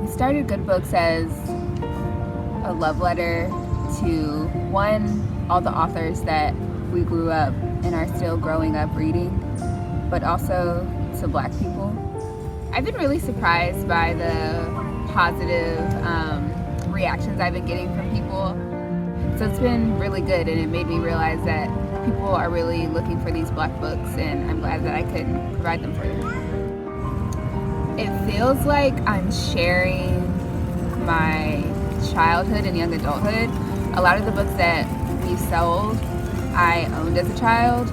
We started Good Books as a love letter to, one, all the authors that we grew up and are still growing up reading, but also to Black people. I've been really surprised by the positive reactions I've been getting from people. So it's been really good, and it made me realize that people are really looking for these Black books, and I'm glad that I could provide them for them. It feels like I'm sharing my childhood and young adulthood. A lot of the books that we sold, I owned as a child.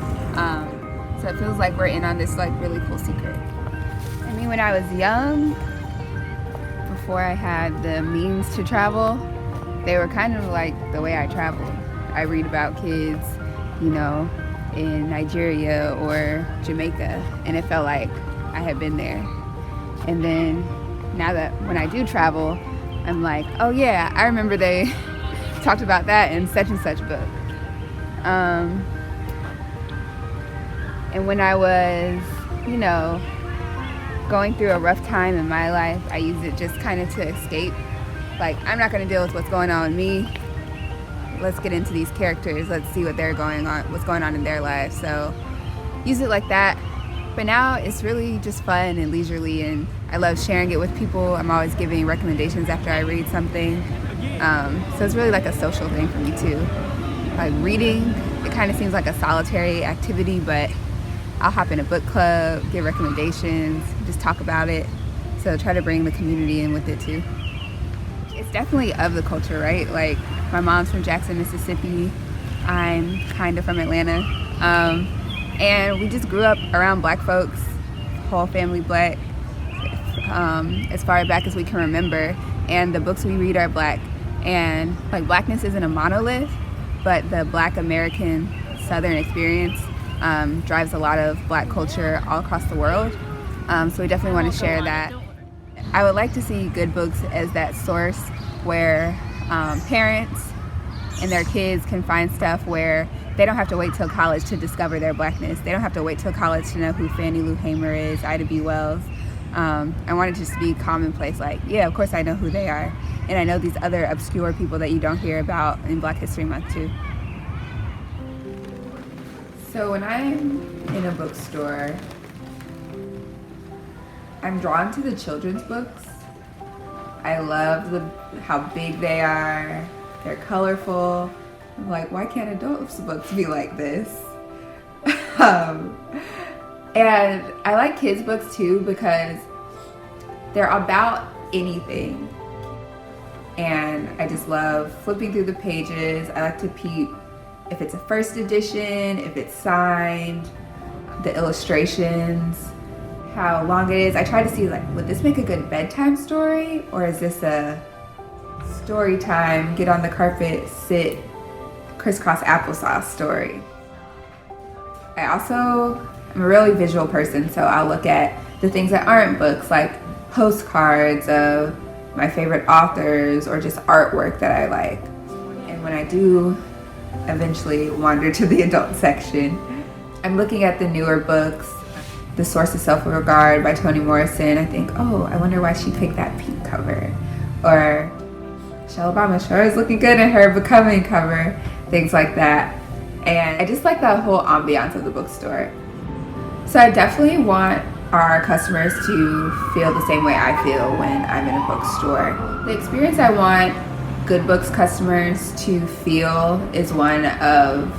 So it feels like we're in on this really cool secret. I mean, when I was young, before I had the means to travel, they were kind of like the way I traveled. I read about kids, in Nigeria or Jamaica, and it felt like I had been there. And then now that when I do travel, I'm like, oh yeah, I remember they talked about that in such and such book. And when I was, going through a rough time in my life, I used it just kind of to escape. Like, I'm not going to deal with what's going on with me. Let's get into these characters. Let's see what's going on in their lives. So use it like that. But now it's really just fun and leisurely, and I love sharing it with people. I'm always giving recommendations after I read something. So it's really like a social thing for me too. Like reading, it kind of seems like a solitary activity, but I'll hop in a book club, give recommendations, just talk about it. So try to bring the community in with it too. It's definitely of the culture, right? Like, my mom's from Jackson, Mississippi. I'm kind of from Atlanta. And we just grew up around Black folks, whole family Black, as far back as we can remember. And the books we read are Black. And Blackness isn't a monolith, but the Black American Southern experience drives a lot of Black culture all across the world. So we definitely want to share that. I would like to see Good Books as that source where parents and their kids can find stuff where they don't have to wait till college to discover their Blackness. They don't have to wait till college to know who Fannie Lou Hamer is, Ida B. Wells. I want it to just be commonplace, yeah, of course I know who they are. And I know these other obscure people that you don't hear about in Black History Month too. So when I'm in a bookstore, I'm drawn to the children's books. I love how big they are. They're colorful. I'm like, why can't adults' books be like this? And I like kids' books too because they're about anything. And I just love flipping through the pages. I like to peep if it's a first edition, if it's signed, the illustrations, how long it is. I try to see would this make a good bedtime story, or is this a story time, get on the carpet, sit, crisscross applesauce story? I also am a really visual person, so I'll look at the things that aren't books, like postcards of my favorite authors or just artwork that I like. And when I do eventually wander to the adult section, I'm looking at the newer books. The Source of Self-Regard by Toni Morrison. I think, oh, I wonder why she picked that pink cover. Or Michelle Obama sure is looking good in her Becoming cover. Things like that. And I just like that whole ambiance of the bookstore. So I definitely want our customers to feel the same way I feel when I'm in a bookstore. The experience I want Good Books customers to feel is one of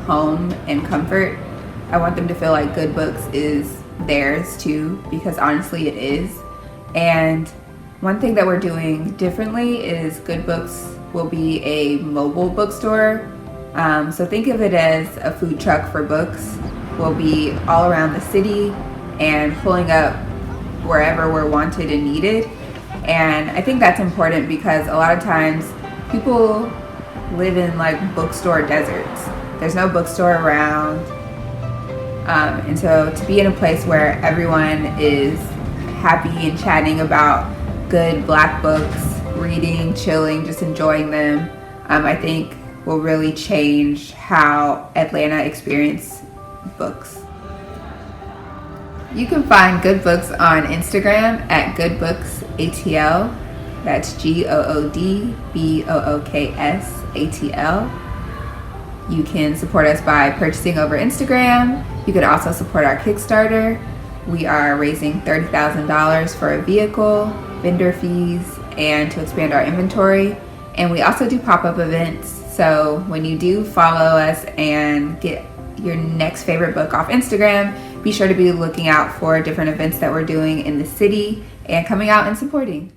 home and comfort. I want them to feel like Good Books is theirs too, because honestly it is. And one thing that we're doing differently is Good Books will be a mobile bookstore. So think of it as a food truck for books. We'll be all around the city and pulling up wherever we're wanted and needed. And I think that's important because a lot of times people live in bookstore deserts. There's no bookstore around. And so to be in a place where everyone is happy and chatting about good Black books, reading, chilling, just enjoying them, I think will really change how Atlanta experiences books. You can find Good Books on Instagram at goodbooks ATL. That's GOODBOOKS ATL. You can support us by purchasing over Instagram. You can also support our Kickstarter. We are raising $30,000 for a vehicle, vendor fees, and to expand our inventory. And we also do pop-up events. So when you do follow us and get your next favorite book off Instagram, be sure to be looking out for different events that we're doing in the city and coming out and supporting.